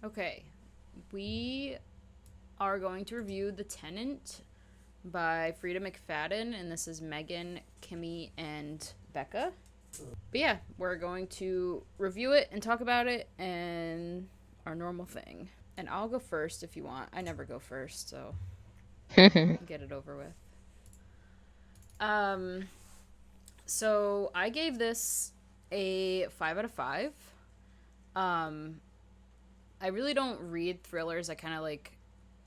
Okay, we are going to review The Tenant by Freida McFadden, and this is Megan, Kimi, and Becca. But yeah, we're going to review it and talk about it and our normal thing. And I'll go first if you want. I never go first, so get it over with. Um, so I gave this a 5 out of 5. Um, I really don't read thrillers. I kind of like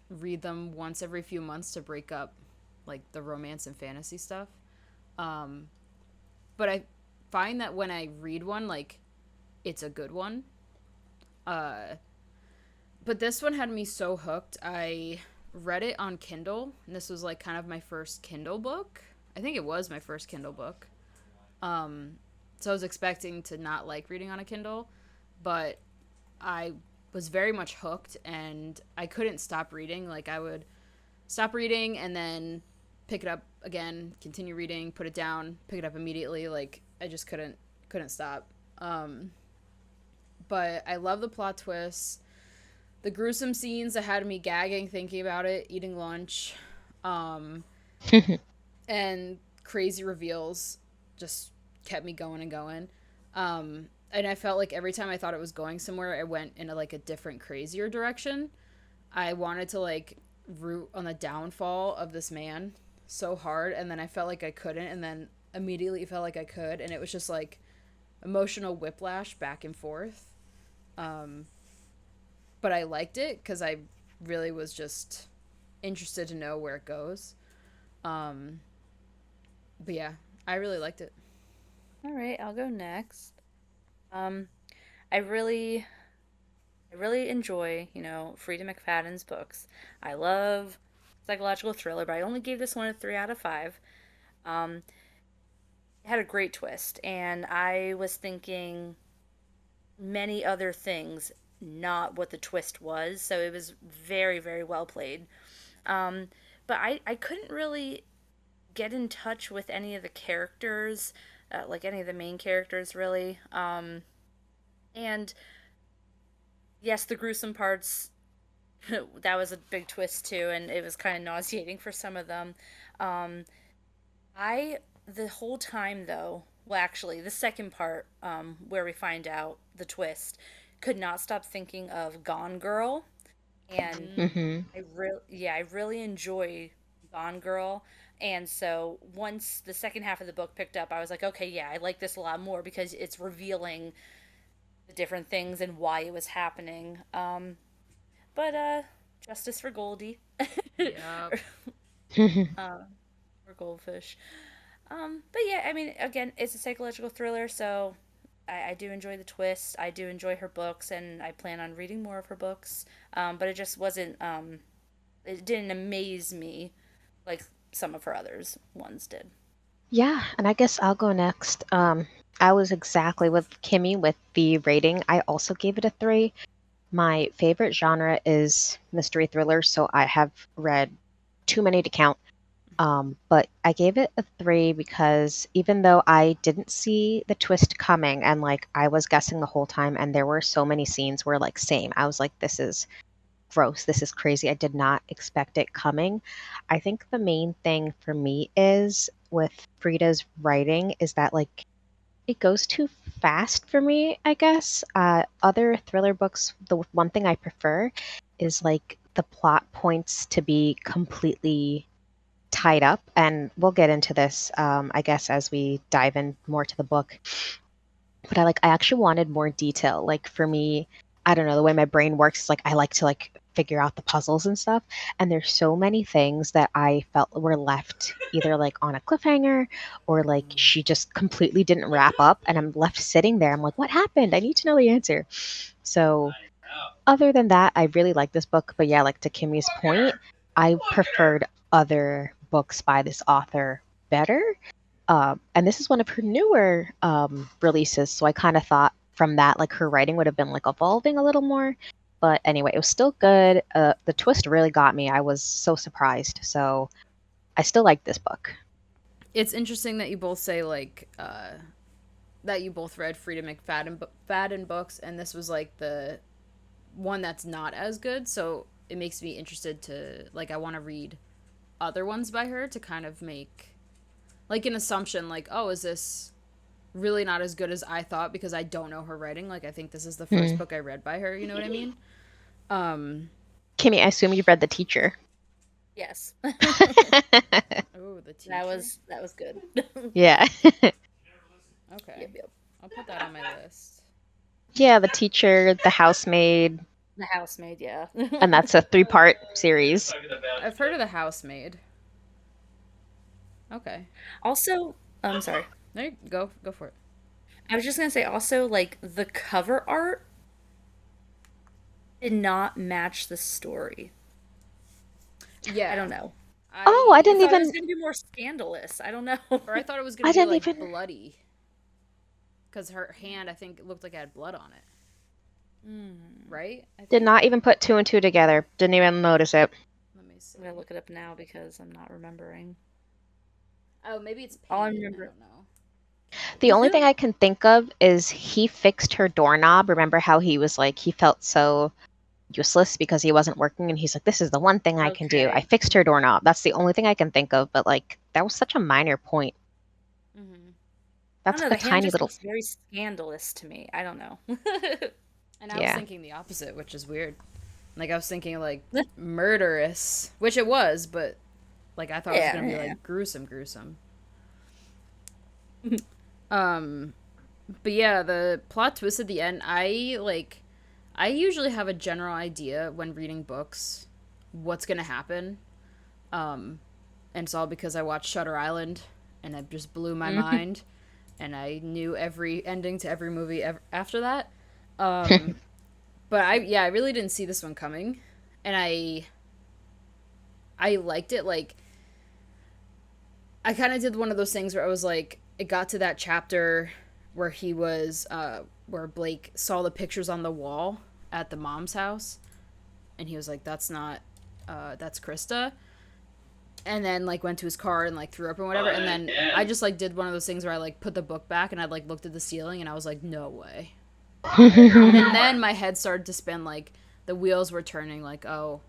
read them once every few months to break up like the romance and fantasy stuff. Um, but I find that when I read one, like it's a good one. Uh, but this one had me so hooked. I read it on Kindle, and this was like kind of my first Kindle book. I think it was my first Kindle book. Um, so I was expecting to not like reading on a Kindle, but I was very much hooked, and I couldn't stop reading. Like I would stop reading and then pick it up again, continue reading, put it down, pick it up immediately. Like I just couldn't stop. But I love the plot twists, the gruesome scenes that had me gagging thinking about it, eating lunch, um, and crazy reveals just kept me going and going. And I felt like every time I thought it was going somewhere, it went in like a different, crazier direction. I wanted to like root on the downfall of this man so hard, and then I felt like I couldn't, and then immediately felt like I could, and it was just like emotional whiplash back and forth. Um, but I liked it because I really was just interested to know where it goes. Um, but yeah, I really liked it. All right, I'll go next. Um, I really, I really enjoy, Freida McFadden's books. I love psychological thriller, but I only gave this one a 3 out of 5. Um, it had a great twist, and I was thinking many other things, not what the twist was. So it was very, very well played. Um, but I couldn't really get in touch with any of the characters, like any of the main characters, really. And yes, the gruesome parts, that was a big twist too, and it was kind of nauseating for some of them. Um, the whole time though, well, actually, the second part, where we find out the twist, could not stop thinking of Gone Girl, and Mm, hmm I really enjoy Gone Girl. And so once the second half of the book picked up, I was like, okay, yeah, I like this a lot more because it's revealing the different things and why it was happening. But justice for Goldie. yep. uh, or Goldfish. But yeah, I mean, again, it's a psychological thriller, so I do enjoy the twist. I do enjoy her books, and I plan on reading more of her books. But it just wasn't. It didn't amaze me like some of her others ones did. Yeah, and I guess I'll go next. I was exactly with Kimmy with the rating. I also gave it a 3. My favorite genre is mystery thriller, so I have read too many to count. But I gave it a 3 because even though I didn't see the twist coming and like I was guessing the whole time, and there were so many scenes where like same, I was like, this is gross, this is crazy. I did not expect it coming. I think the main thing for me is with Frida's writing is that like it goes too fast for me, I guess. Other thriller books, the one thing I prefer is like the plot points to be completely tied up. And we'll get into this, I guess, as we dive in more to the book. But I actually wanted more detail. Like for me, I don't know, the way my brain works is like I like to like figure out the puzzles and stuff. And there's so many things that I felt were left either like on a cliffhanger or like she just completely didn't wrap up and I'm left sitting there. I'm like, what happened? I need to know the answer. So other than that, I really like this book. But yeah, like to Kimmy's point, I preferred other books by this author better. And this is one of her newer releases, so I kind of thought from that, like her writing would have been like evolving a little more. But anyway, it was still good. The twist really got me. I was so surprised. So I still like this book. It's interesting that you both say like that you both read Freida McFadden books, and this was like one that's not as good, so it makes me interested to, like, I want to read other ones by her to kind of make, like, an assumption, like, oh, is this really not as good as I thought because I don't know her writing? Like, I think this is the first book I read by her, you know what I mean? Kimmy, I assume you've read The Teacher. Yes. Oh, The Teacher? That was good. Yeah. Okay. Yep. I'll put that on my list. Yeah, The Teacher, The Housemaid, The Housemaid, yeah. and that's a 3-part series. I've heard of The Housemaid. Okay. Also, I'm sorry. There you go. Go for it. I was just gonna say also, like, the cover art did not match the story. Yeah. I don't know. Oh, I I didn't thought it even. was gonna be more scandalous. I don't know. Or I thought it was going I to be, didn't like, even. bloody. Because her hand, I think, looked like it had blood on it. Right? I Did think. not even put 2 and 2 together. Didn't even notice it. Let me see. I'm gonna look it up now because I'm not remembering. Oh, maybe it's All I painted. I remember. don't know. The only thing I can think of is he fixed her doorknob. Remember how he was like, he felt so useless because he wasn't working, and he's like, this is the one thing I can do. I Okay. fixed her doorknob. That's the only thing I can think of, but like, that was such a minor point. Mm-hmm. I That's don't know. like a The hand tiny just little. looks very scandalous to me. I don't know. And I was Yeah. thinking the opposite, which is weird. Like, I was thinking, like, murderous, which it was, but, like, I thought it was going to be, like, gruesome. But yeah, the plot twist at the end, I usually have a general idea when reading books what's going to happen. And it's all because I watched Shutter Island, and it just blew my mind. And I knew every ending to every movie after that. But I really didn't see this one coming, and I liked it. Like, I kind of did one of those things where I was like, it got to that chapter where where Blake saw the pictures on the wall at the mom's house, and he was like, that's not, that's Krista. And then, like, went to his car and, like, threw up or whatever. And then I just, like, did one of those things where I, like, put the book back and I, like, looked at the ceiling and I was like, no way. And then my head started to spin, like, the wheels were turning, like, oh,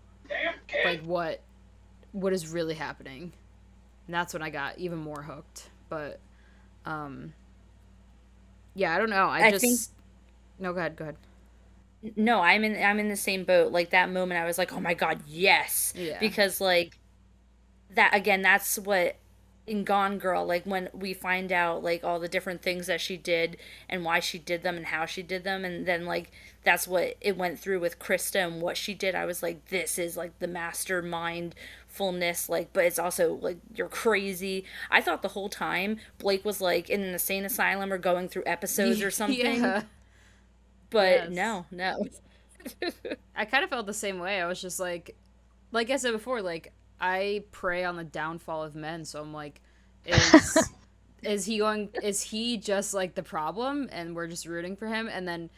like, what is really happening? And that's when I got even more hooked. But, yeah, I don't know. I think No, go ahead. no, I'm in the same boat. Like that moment, I was like, oh my God, yes, Yeah. because like that again, that's what in Gone Girl, like when we find out like all the different things that she did and why she did them and how she did them, and then like that's what it went through with Krista and what she did. I was like, this is like the mastermind fullness, like, but it's also like you're crazy. I thought the whole time Blake was like in an insane asylum or going through episodes or something, Yeah. but Yes. no. I kind of felt the same way. I was just like I said before, like, I prey on the downfall of men, so I'm like, is he just like the problem and we're just rooting for him? And then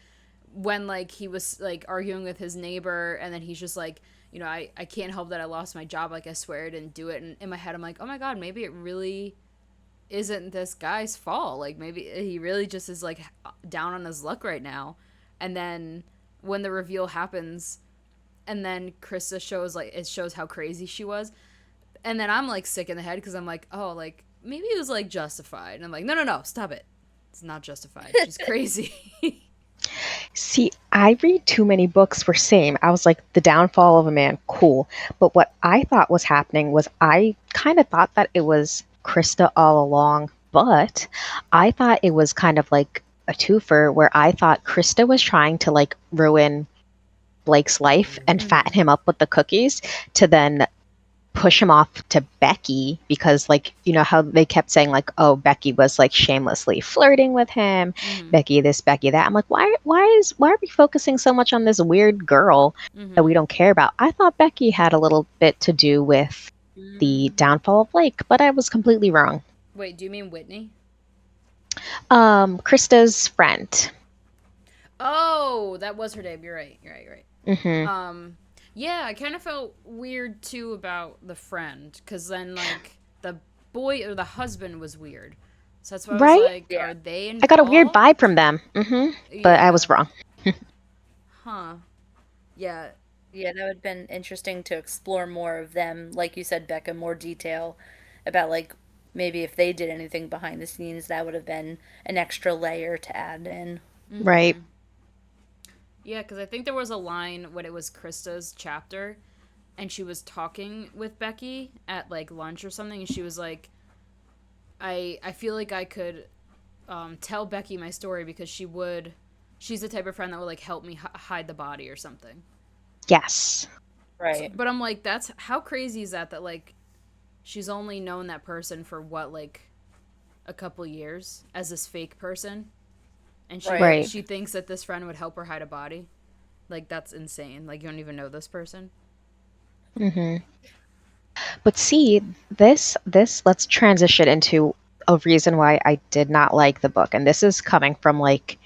when, like, he was like arguing with his neighbor and then he's just like, you know, I can't help that I lost my job, like, I swear I didn't do it. And in my head I'm like, oh my God, maybe it really isn't this guy's fault. Like, maybe he really just is like down on his luck right now. And then when the reveal happens, and then Krista shows, like, it shows how crazy she was, and then I'm like sick in the head because I'm like, oh, like, maybe it was like justified. And I'm like, no, stop it, it's not justified, she's crazy. See, I read too many books for same. I was like, the downfall of a man, cool. But what I thought was happening was I kind of thought that it was Krista all along, but I thought it was kind of like a twofer where I thought Krista was trying to like ruin Blake's life and fatten him up with the cookies to then push him off to Becky because, like, you know how they kept saying like, oh, Becky was like shamelessly flirting with him, Becky this, Becky that. I'm like, why are we focusing so much on this weird girl that we don't care about? I thought Becky had a little bit to do with the downfall of Blake, but I was completely wrong. Wait, do you mean Whitney? Krista's friend. Oh, that was her name. You're right. Mm-hmm. Yeah, I kind of felt weird too about the friend, because then, like, the boy or the husband was weird. So that's why I was Right? like, Yeah. are they I got a weird involved? vibe from them. Mm-hmm. But I was wrong. Huh. Yeah. Yeah, that would have been interesting to explore more of them. Like you said, Becca, more detail about like maybe if they did anything behind the scenes, that would have been an extra layer to add in. Right. Mm-hmm. Yeah, because I think there was a line when it was Krista's chapter, and she was talking with Becky at like lunch or something, and she was like, I feel like I could tell Becky my story because she's the type of friend that would like help me hide the body or something. Yes. So, Right. but I'm like, that's how crazy is that like she's only known that person for what, like a couple years as this fake person, and she Right. Right. she thinks that this friend would help her hide a body. Like that's insane. Like you don't even know this person. Hmm. But see, this let's transition into a reason why I did not like the book. And this is coming from like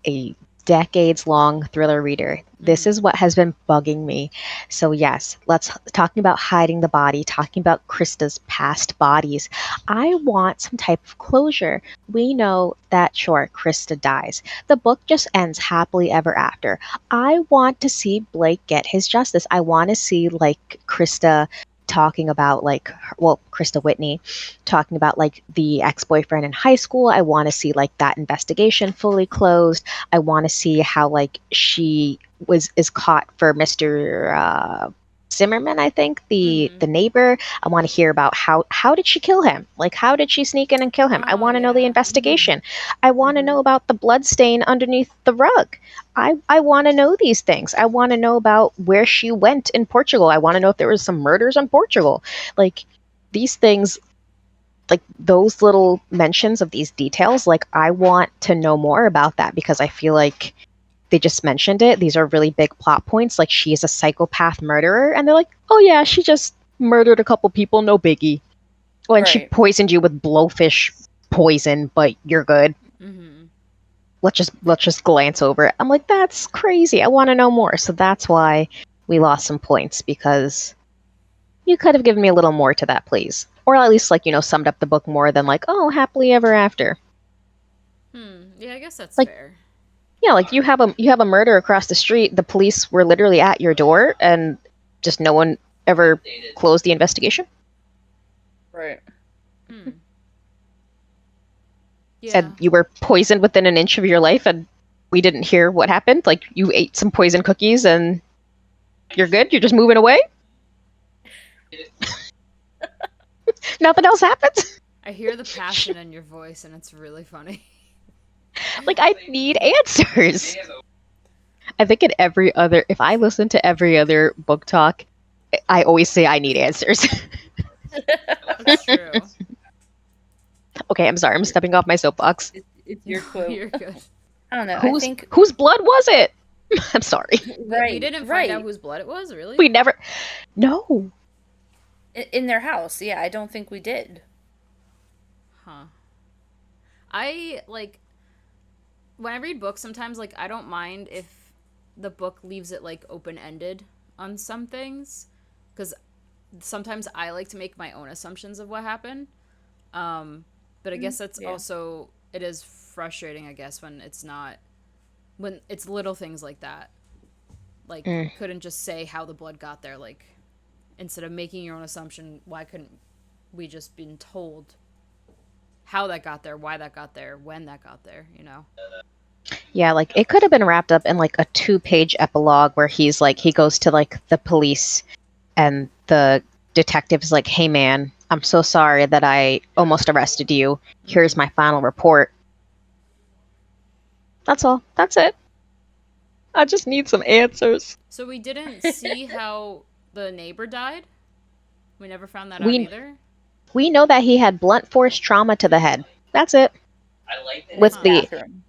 a decades long thriller reader. This Mm-hmm. is what has been bugging me. So yes, let's talking about hiding the body, talking about Krista's past bodies. I want some type of closure. We know that sure, Krista dies. The book just ends happily ever after. I want to see Blake get his justice. I want to see like Krista talking about like well Krista Whitney talking about like the ex-boyfriend in high school. I want to see like that investigation fully closed. I want to see how like she was is caught for Mr. Zimmerman, I think, Mm-hmm. the neighbor. I want to hear about how did she kill him? Like how did she sneak in and kill him? I Oh want to know the yeah. Mm-hmm. investigation. I want to Hmm. know about the blood stain underneath the rug. I want to know these things. I want to know about where she went in Portugal. I want to know if there was some murders in Portugal. Like these things, like those little mentions of these details, like I want to know more about that because I feel like they just mentioned it. These are really big plot points. Like she is a psychopath murderer, and they're like, oh yeah, she just murdered a couple people, no biggie. Oh, and she Right. poisoned you with blowfish poison, but you're good. Mm-hmm. Let's just glance over it. I'm like, that's crazy. I want to know more. So that's why we lost some points because you could have given me a little more to that, please. Or at least like, summed up the book more than like, oh, happily ever after. Yeah, I guess that's Like, fair. yeah, like you have a murder across the street. The police were literally at your door and just no one ever closed the investigation. Right. Hmm. And Yeah. you were poisoned within an inch of your life and we didn't hear what happened. Like you ate some poison cookies and you're good. You're just moving away. Nothing else happens. I hear the passion in your voice, and it's really funny. Like I need answers. I think if I listen to every other book talk, I always say I need answers. That's true. Okay, I'm sorry. I'm stepping off my soapbox. It's No, your quote. you're good. I don't know. I Whose think whose blood was it? I'm sorry. We right, didn't find out right. whose blood it was, really? We never. No. In their house. Yeah, I don't think we did. Huh. I like when I read books sometimes like I don't mind if the book leaves it like open-ended on some things cuz sometimes I like to make my own assumptions of what happened. Um but I guess that's Yeah. also it is frustrating I guess when it's little things like that. Like Mm. couldn't just say how the blood got there like instead of making your own assumption, why couldn't we just been told how that got there, why that got there, when that got there, you know? Yeah, like it could have been wrapped up in like a 2-page epilogue where he's like he goes to like the police and the detective is like, "Hey man, I'm so sorry that I almost arrested you. Here's Mm-hmm. my final report." That's all. That's it. I just need some answers. So we didn't see how the neighbor died. We never found that out We either. we know that he had blunt force trauma to the head. That's it. In With his Huh. the bathroom.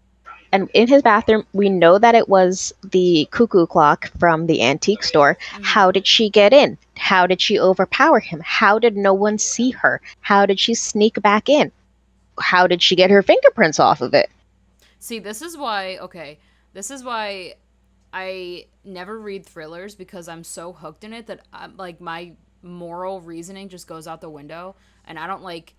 and in his bathroom, we know that it was the cuckoo clock from the antique store. Mm-hmm. How did she get in? How did she overpower him? How did no one see her? How did she sneak back in? How did she get her fingerprints off of it? See, this is why. Okay, this is why I never read thrillers because I'm so hooked in it that like my moral reasoning just goes out the window, and I don't like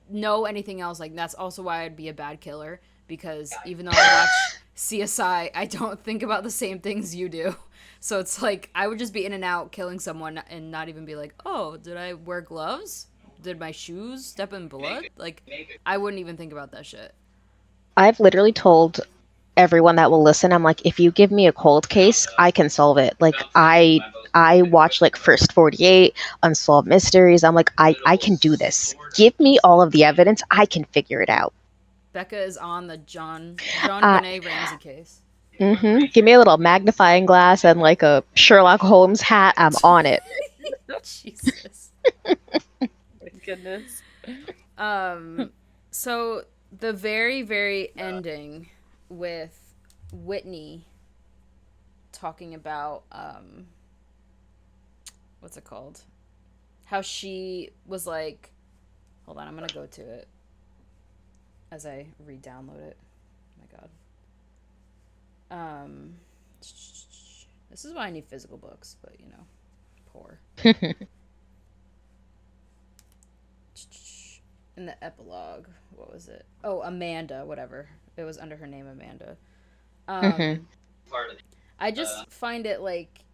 know anything else. Like that's also why I'd be a bad killer because even though I watch CSI, I don't think about the same things you do. So it's like I would just be in and out killing someone and not even be like, oh, did I wear gloves? Did my shoes step in blood? Like, I wouldn't even think about that shit. I've literally told everyone that will listen, I'm like, if you give me a cold case, I can solve it. Like I watch like First 48, Unsolved Mysteries. I'm like, I can do this. Give me all of the evidence. I can figure it out. Becca is on the John Uh, Benet Ramsey case. Give me a little magnifying glass and like a Sherlock Holmes hat. I'm on it. Jesus. My goodness. So the very, very ending with Whitney talking about what's it called? How she was like, hold on, I'm gonna go to it as I re-download it. Oh my god. This is why I need physical books, but you know, poor. In the epilogue, what was it? Oh, Amanda, whatever. It was under her name, Amanda. Mhm. I just find it like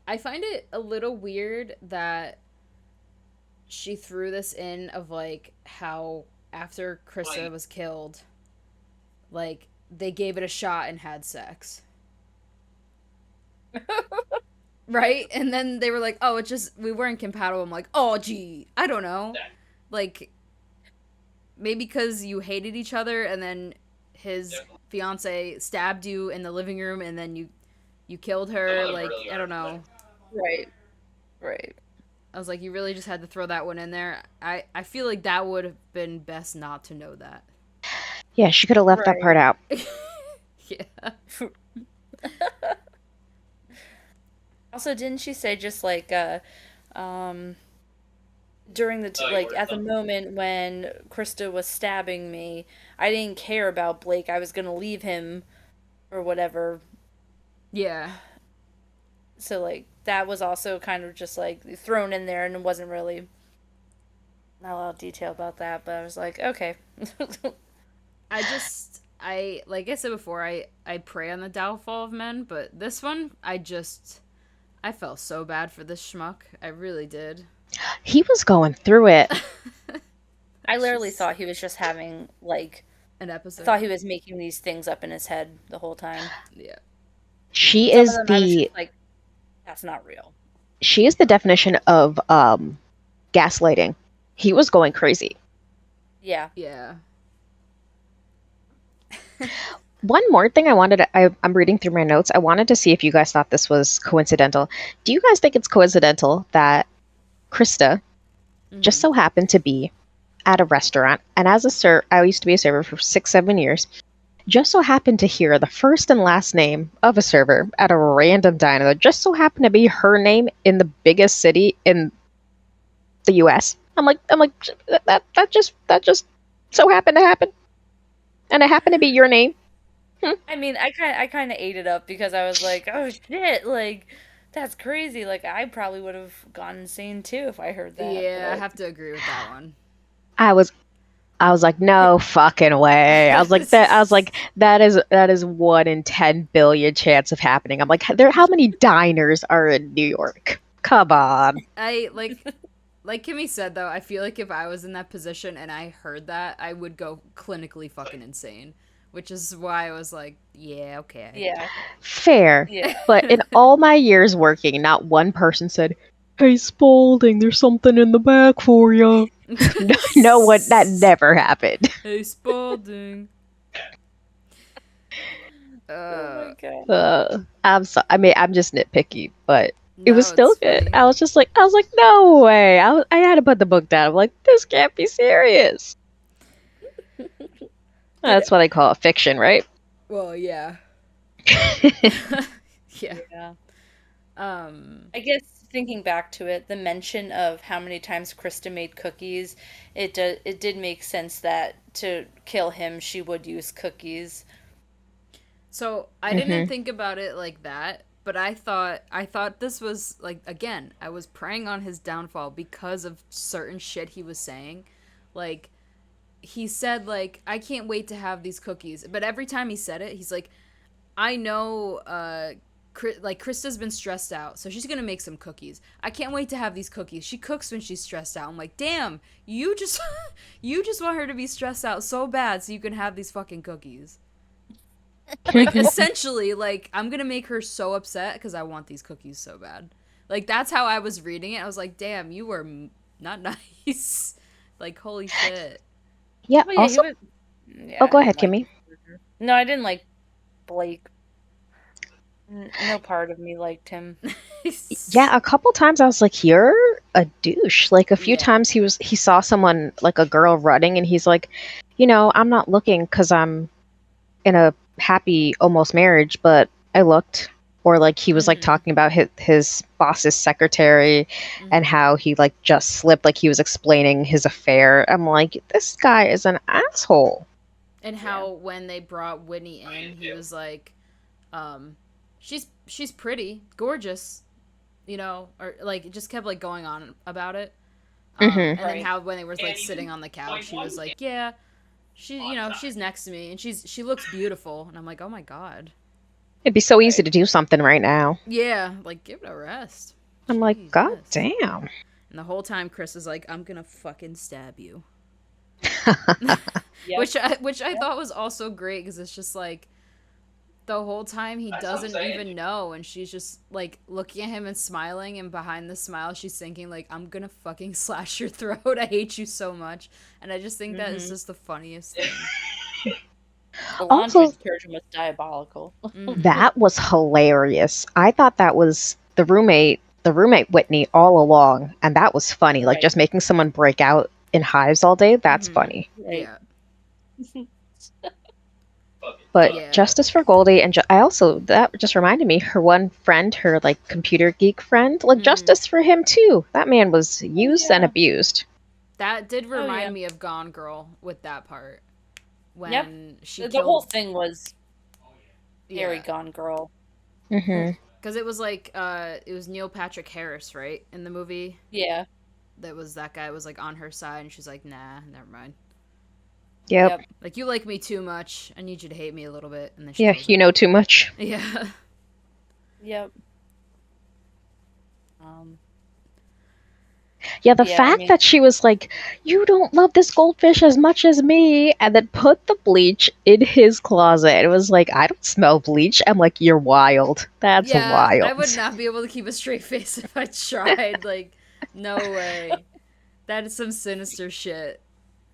I find it a little weird that she threw this in of like how after Krista was killed, like they gave it a shot and had sex. Right? And then they were like, "Oh, it just we weren't compatible." I'm like, "Oh, gee, I don't know." Like maybe because you hated each other and then his fiance stabbed you in the living room and then you killed her, like I don't know. Right. Right. I was like, you really just had to throw that one in there. I feel like that would have been best not to know that. Yeah, she could have left that part Right. out. Yeah. Also, didn't she say just like um during the like at the moment when Krista was stabbing me, I didn't care about Blake. I was gonna leave him or whatever. Yeah. So like that was also kind of just like thrown in there and it wasn't really not a lot of detail about that, but I was like, okay. I like I said before, I pray on the downfall of men, but this one I felt so bad for this schmuck. I really did. He was going through it. I literally Just thought he was just having like an I episode. thought he was making these things up in his head the whole time. Yeah. She Some of is them I was the just like, that's not real. she is the definition of gaslighting. He was going crazy. Yeah. Yeah. One more thing I'm reading through my notes. I wanted to see if you guys thought this was coincidental. Do you guys think it's coincidental that Krista just Mm-hmm. so happened to be at a restaurant, and as I used to be a server for 6, 7 years, just so happened to hear the first and last name of a server at a random diner that just so happened to be her name in the biggest city in the US. I'm like that just so happened to happen. And it happened to be your name. I mean, I kind of ate it up because I was like, "Oh shit, like that's crazy." Like I probably would have gone insane too if I heard that, Yeah, I but have to agree with that one. I was I was like, no fucking way. I was like, that is 1 in 10 billion chance of happening. I'm like, how many diners are in New York? Come on. I like Kimmy said though, I feel like if I was in that position and I heard that, I would go clinically fucking insane. Which is why I was like, yeah, okay. yeah. Fair. Yeah. But in all my years working, not one person said, "Hey Spalding, there's something in the back for you." No one, that never happened. Hey, Spalding. Oh my Uh, god. I mean, I'm just nitpicky, but it was no, still it's good. funny. I was like, no way. I had to put the book down. I'm like, this can't be serious. Did That's what I call a fiction, right? Well, yeah. Yeah. yeah. Um, I guess thinking back to it, the mention of how many times Krista made cookies, it did make sense that to kill him she would use cookies. so I didn't Hmm. think about it like that, but I thought this was like again, I was preying on his downfall because of certain shit he was saying. Like he said like, I can't wait to have these cookies. But every time he said it, he's like, I know like Krista's been stressed out, so she's gonna make some cookies. I can't wait to have these cookies. She cooks when she's stressed out. I'm like, damn, you just you just want her to be stressed out so bad so you can have these fucking cookies. Like essentially, like I'm gonna make her so upset because I want these cookies so bad. Like that's how I was reading it. I was like, damn, you were not nice. Like holy shit. Yeah. Well, yeah, he Also, was. Yeah, oh, I go didn't ahead, like. Kimmy. No, I didn't like Blake. No part of me liked him. Yeah, a couple times I was like, "You're a douche." Like a few Yeah. times he saw someone like a girl running, and he's like, I'm not looking because I'm in a happy almost marriage, but I looked. Or like he was like Mm-hmm. talking about his boss's secretary and Mm-hmm. how he like just slipped, like he was explaining his affair. I'm like, this guy is an asshole. And Yeah. how when they brought Whitney in, he was like, um, she's pretty, gorgeous, or like it just kept like going on about it. Hmm. And then Right. how when they were like sitting on the couch, he was like, yeah, she's next to me and she looks beautiful, and I'm like, oh my god, It'd be so easy Right. to do something right now. yeah, like give it a rest, I'm like, God Jesus. damn. And the whole time Chris is like, I'm gonna fucking stab you, Yep. which I thought was also great because it's just like the whole time he doesn't even know, and she's just like looking at him and smiling, and behind the smile she's thinking like, I'm gonna fucking slash your throat, I hate you so much. And I just think that is Mm-hmm. just the funniest thing. The laundry Also, detergent was diabolical. Mm-hmm. that was hilarious. I thought that was the roommate Whitney all along, and that was funny. Like Right. just making someone break out in hives all day, that's Mm-hmm. funny. Right. Yeah. But Yeah. justice for Goldie, and I also that just reminded me, her one friend, her like computer geek friend, like Mm-hmm. justice for him too. That man was Oh used and yeah. abused. That did Oh yeah. remind me of Gone Girl with that part Yep. when she The whole killed. thing was very Yeah, Gone Girl. Hmm. because it was like it was Neil Patrick Harris, right, in the movie. Yeah. That guy was like on her side, and she's like, nah, never mind. Yep. Yep. Like, you like me too much. I need you to hate me a little bit, and then she Yeah, kills you him. know too much. Yeah. Yep. Um. Yeah, the Yeah. I fact mean. that she was like, "You don't love this goldfish as much as me," and then put the bleach in his closet. It was like, I don't smell bleach. I'm like, you're wild. That's Yeah, I would wild. not be able to keep a straight face if I tried. Like, no way. That is some sinister shit.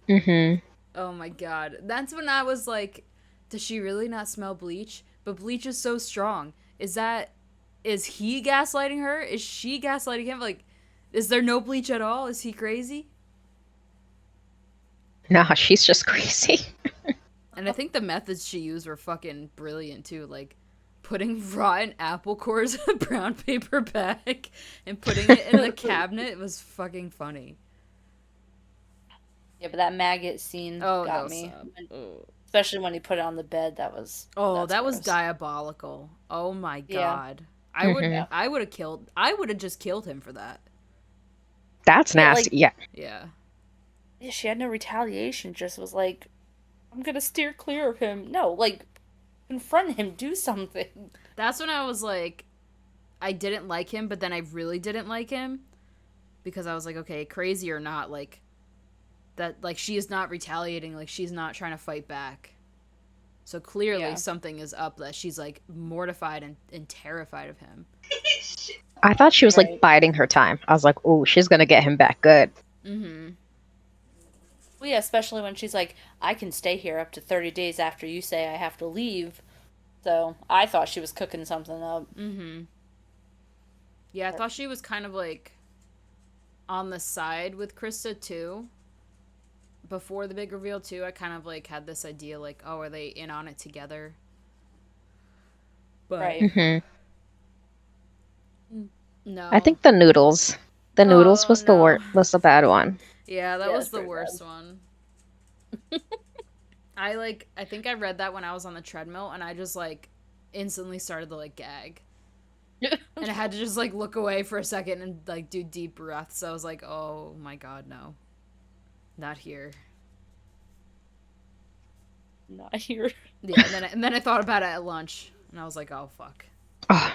Hmm. Oh my god. That's when I was like, does she really not smell bleach? But bleach is so strong. Is he gaslighting her? Is she gaslighting him? Like, is there no bleach at all? Is he crazy? Nah, she's just crazy. And I think the methods she used were fucking brilliant too. Like putting rotten apple cores in a brown paper bag and putting it in the cabinet was fucking funny. Yeah, but that maggot scene Oh got no, me, sub. Oh. especially when he put it on the bed. Oh, That's that was gross. diabolical. Oh my Yeah. god. Hmm. Yeah. I would have just killed him for that. That's Yeah. Like nasty. Yeah. Yeah. yeah, she had no retaliation. Just was like, I'm gonna steer clear of him. No, like confront him. Do something. That's when I was like, I didn't like him, but then I really didn't like him because I was like, okay, crazy or not, like that, like she is not retaliating, like she's not trying to fight back. So clearly Yeah. something is up that she's like mortified and terrified of him. I thought she was like Right. biding her time. I was like, "Oh, she's gonna get him back good." Mm-hmm. Well, yeah, especially when she's like, I can stay here up to 30 days after you say I have to leave. So I thought she was cooking something up. Mm-hmm. Yeah, I thought she was kind of like on the side with Krista too. Before the big reveal too, I kind of like had this idea like, oh, are they in on it together? But Right. Hmm. I no. think the noodles Oh was the no. was the bad one. Yeah, that Yeah, was that's the pretty worst one. I think I read that when I was on the treadmill, and I just like instantly started to like gag. bad. And I had to just like look away for a second and like do deep breaths. I was like, "Oh my god, no. Not here." not here. Yeah, and then I thought about it at lunch, and I was like, oh fuck, Oh,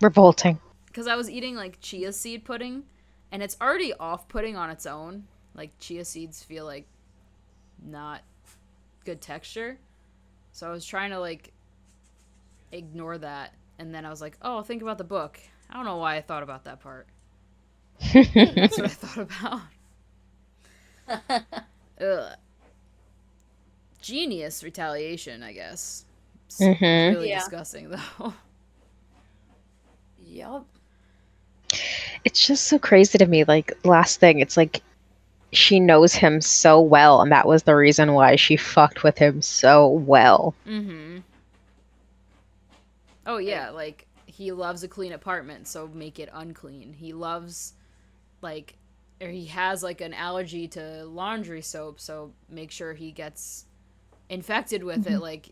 revolting. because I was eating like chia seed pudding, and it's already off-putting on its own. Like chia seeds feel like not good texture, so I was trying to like ignore that, and then I was like, oh, think about the book. I don't know why I thought about that part. That's what I thought about. Ugh. Genius retaliation, I guess. It's really Yeah. disgusting, though. Yup. It's just so crazy to me. Like, last thing, it's like she knows him so well, and that was the reason why she fucked with him so well. Mm-hmm. Oh, yeah, like, he loves a clean apartment, so make it unclean. He loves, like, or he has, like, an allergy to laundry soap, so make sure he gets infected with it. Like,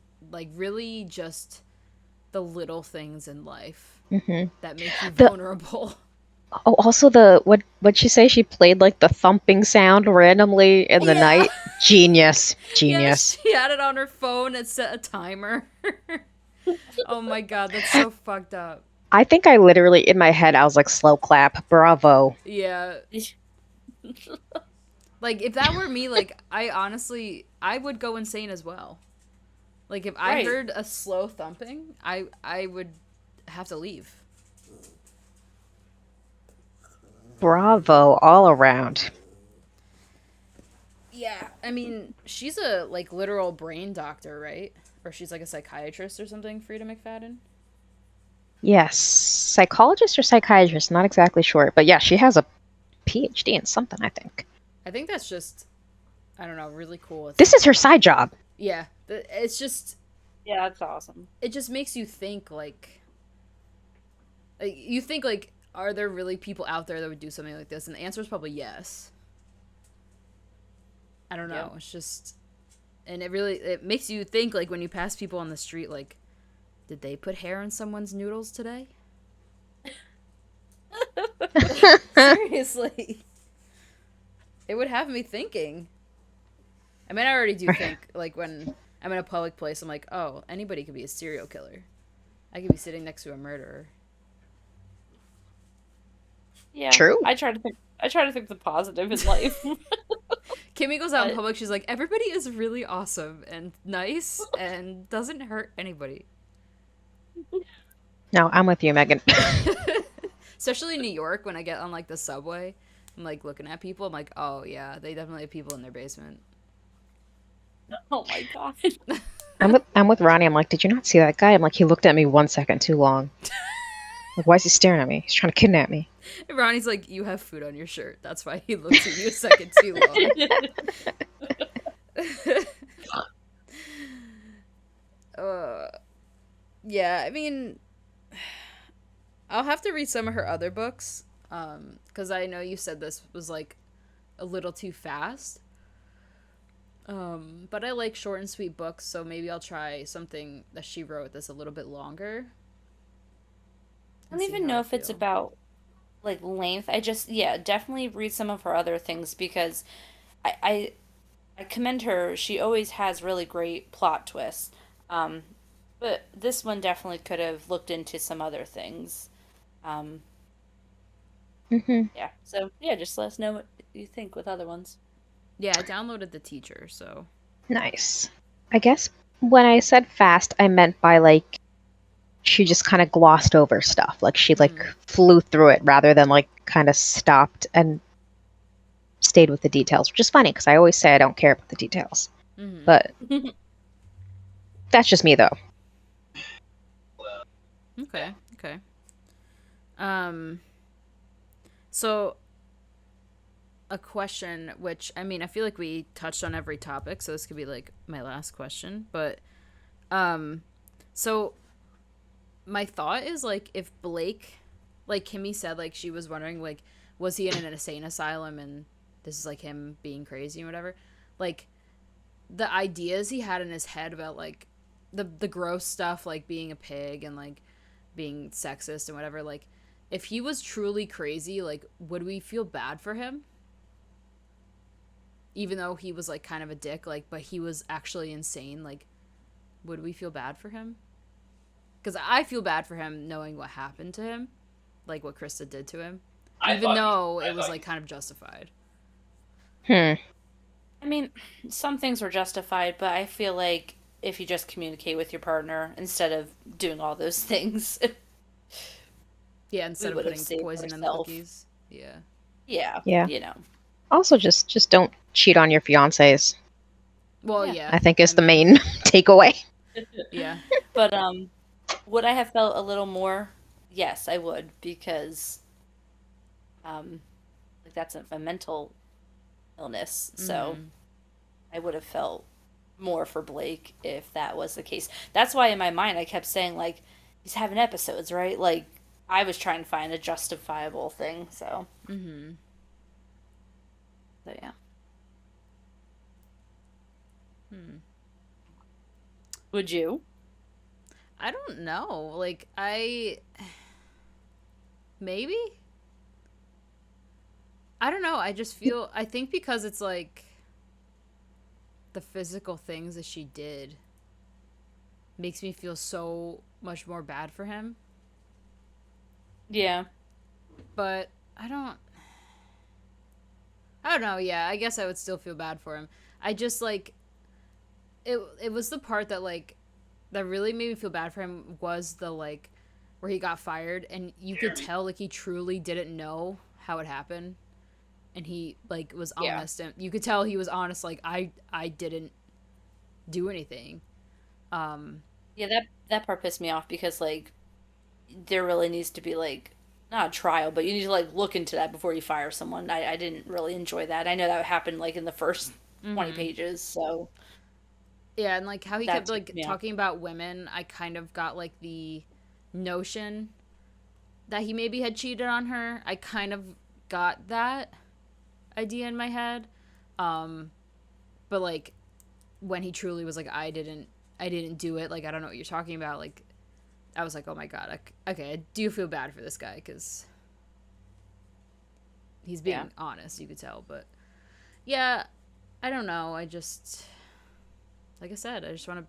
really just the little things in life that make you The vulnerable. Oh, also the what'd she say? She played like the thumping sound randomly in the Yeah. night. Genius, Yeah, genius. she had it on her phone and set a timer. Oh my god, that's so fucked up. I think I literally in my head I was like slow clap, bravo. Yeah. Like if that were me, like I honestly I would go insane as well. Like if I Right. heard a slow thumping, I would have to leave. Bravo all around. Yeah, I mean, she's a like literal brain doctor, right? Or she's like a psychiatrist or something, Freida McFadden. Yes, psychologist or psychiatrist, not exactly sure, but yeah, she has a PhD in something, I think. I think that's just I don't know, really cool. This is her side job. Yeah, it's just Yeah, that's awesome. it just makes you think like you think like are there really people out there that would do something like this? And the answer is probably yes. I don't know. Yep. It's just and it makes you think like when you pass people on the street like did they put hair in someone's noodles today? Seriously. It would have me thinking. I mean, I already do think like when I'm in a public place I'm like, "Oh, anybody could be a serial killer. I could be sitting next to a murderer." Yeah. True. I try to think the positive in life. Kimmy goes out in But- public. She's like, everybody is really awesome and nice and doesn't hurt anybody. No, I'm with you, Megan. Especially in New York when I get on like the subway. I'm like looking at people. I'm like, oh yeah, they definitely have people in their basement. Oh my god. I'm with Ronnie. I'm like, did you not see that guy? I'm like, he looked at me 1 second too long. Like, why is he staring at me? He's trying to kidnap me. And Ronnie's like, you have food on your shirt. That's why he looks at you a second too long. Yeah, I mean, I'll have to read some of her other books. Because I know you said this was like a little too fast. But I like short and sweet books, so maybe I'll try something that she wrote that's a little bit longer. I don't even know if it's about like length. I just definitely read some of her other things because I I, I commend her. She always has really great plot twists. Um, but this one definitely could have looked into some other things. Um, Hmm. yeah. So yeah, just let us know what you think with other ones. Yeah, I downloaded The Teacher, so. Nice. I guess when I said fast, I meant by like she just kind of glossed over stuff. Like she like flew through it rather than like kind of stopped and stayed with the details, which is funny because I always say I don't care about the details. Mm-hmm. But that's just me though. Okay, okay. Um, so a question which I mean I feel like we touched on every topic, so this could be like my last question, but so my thought is like if Blake, like Kimmy said, like she was wondering like was he in an insane asylum and this is like him being crazy and whatever, like the ideas he had in his head about like the gross stuff like being a pig and like being sexist and whatever, like if he was truly crazy, like would we feel bad for him? even though he was like kind of a dick, like, but he was actually insane, like, would we feel bad for him? Because I feel bad for him knowing what happened to him, like what Krista did to him, even though it was like kind of justified. Hmm. I mean, some things were justified, but I feel like if you just communicate with your partner instead of doing all those things, Yeah, instead of would have putting saved poison in the ourselves. cookies. Yeah. Yeah, Yeah. you know. Also, just don't cheat on your fiancés. Well, Yeah. yeah. I think is the main takeaway. Yeah. But would I have felt a little more? Yes, I would, because like that's a mental illness. So I would have felt more for Blake if that was the case. That's why in my mind I kept saying like he's having episodes, right? Like I was trying to find a justifiable thing. So. So yeah. Would you? I don't know. Like, maybe? I don't know. I just feel. I think because it's like. The physical things that she did. Makes me feel so much more bad for him. Yeah. But I don't know. Yeah, I guess I would still feel bad for him. I just like. It was the part that like. That really made me feel bad for him was the like. Where he got fired and you could tell like he truly didn't know how it happened. And he like was honest and you could tell he was honest like I didn't do anything. Yeah, that part pissed me off because like there really needs to be like not a trial, but you need to like look into that before you fire someone. I didn't really enjoy that. I know that happened like in the first 20 pages, so yeah, and like how he that kept ticked like me off. talking about women, I kind of got like the notion that he maybe had cheated on her. I kind of got that idea in my head. But like when he truly was like I didn't do it, like I don't know what you're talking about, like I was like, oh my god, okay, I do feel bad for this guy because he's being honest, you could tell. But yeah, I don't know, I just, like I said, I just want to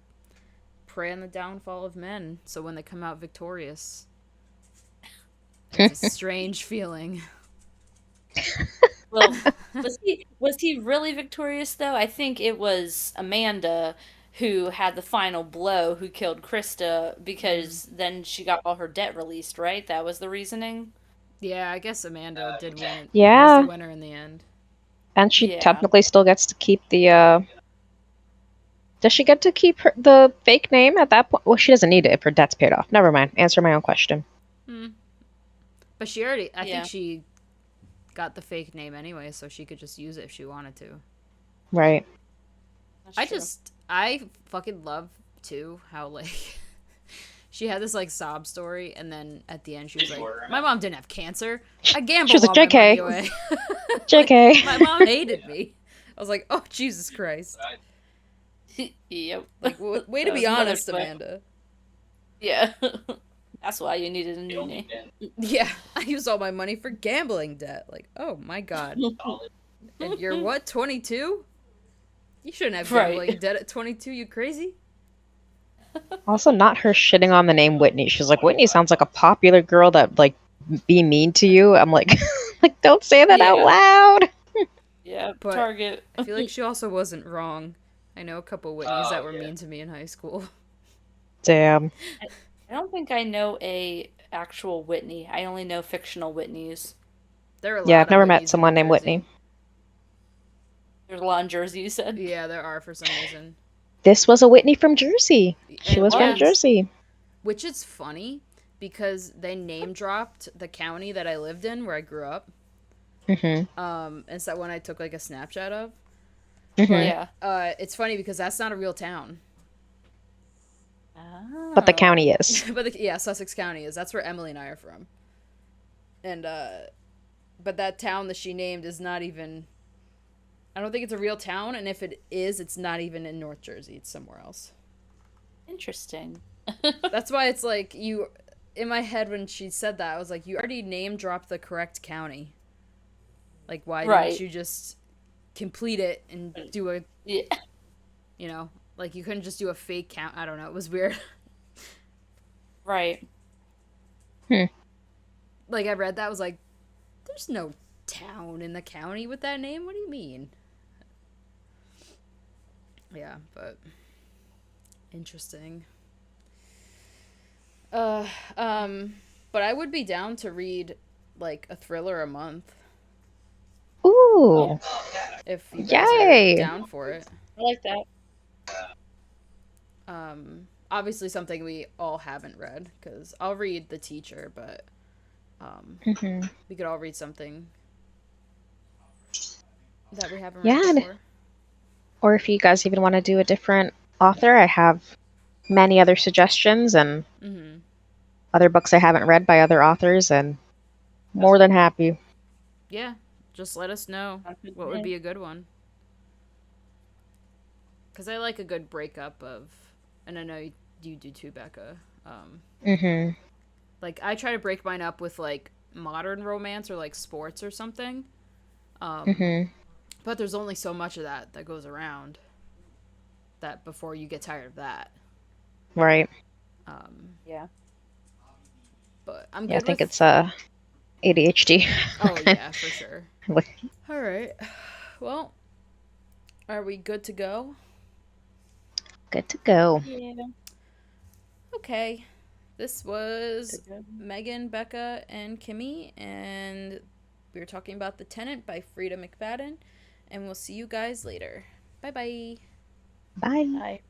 pray on the downfall of men so when they come out victorious, it's a strange feeling. Well, was he really victorious though? I think it was Amanda who had the final blow who killed Krista because then she got all her debt released, right? That was the reasoning. Yeah, I guess Amanda did win it, was the Yeah. winner in the end. And she Yeah. technically still gets to keep the does she get to keep the fake name at that point? Well, she doesn't need it if her debt's paid off. Never mind. Answer my own question. But she already, I Yeah. think she got the fake name anyway, so she could just use it if she wanted to. Right. That's true. I fucking love too how like she had this like sob story, and then at the end she was like, "My mom didn't have cancer. I gambled She was like, all my money "JK." away." JK. Like, my mom hated me. I was like, "Oh Jesus Christ!" Yep. Like, way to That be was another honest, point. Amanda. Yeah. That's why you needed a new name. Yeah, I used all my money for gambling debt. Like, oh my god. And you're what, 22? You shouldn't have gambling Right. debt at 22, you crazy? Also, not her shitting on the name Whitney. She's like, Whitney sounds like a popular girl that like be mean to you. I'm like, like don't say that out Yeah. loud. Yeah, But Target. I feel like she also wasn't wrong. I know a couple Whitneys that were mean to me in high school. Damn. I don't think I know a actual Whitney. I only know fictional Whitneys. There are a lot Yeah, I've of never Whitneys met in someone New named Jersey. Whitney. There's a lot in Jersey, you said? Yeah, there are for some reason. This was a Whitney from Jersey. She It was from was. Jersey. Which is funny because they name dropped the county that I lived in where I grew up. It's that one I took like a snapshot of. Yeah. It's funny because that's not a real town. But the county is. But yeah, Sussex County is. That's where Emily and I are from. And but that town that she named is not even, I don't think it's a real town, and if it is, it's not even in North Jersey. It's somewhere else. Interesting. That's why it's like you, in my head when she said that, I was like, you already name dropped the correct county. Like, why Right. didn't you just complete it and do a, Yeah. you know, like you couldn't just do a fake count. I don't know. It was weird. Right. Hmm. Like I read that, I was like, there's no town in the county with that name. What do you mean? Yeah, but interesting. Uh, um, but I would be down to read like a thriller a month Yeah. Ooh, if you guys are yay! down for it. I like that. Obviously something we all haven't read because I'll read The Teacher, but Hmm. we could all read something that we haven't read Yeah, before. or if you guys even want to do a different author, I have many other suggestions and Mm-hmm. other books I haven't read by other authors, and more than happy. Yeah, just let us know what would be a good one. Because I like a good breakup of, and I know you do too, Becca. Um, Hmm. like I try to break mine up with like modern romance or like sports or something. Hmm. But there's only so much of that goes around. That before you get tired of that. Right. Um, Yeah. but I'm Yeah, I good think with. it's ADHD. Oh yeah, for sure. With- All right. Well, are we good to go? Good to go. Yeah. Okay. This was Good. Megan, Becca, and Kimi, and we were talking about The Tenant by Freida McFadden, and we'll see you guys later. Bye bye. Bye. Bye.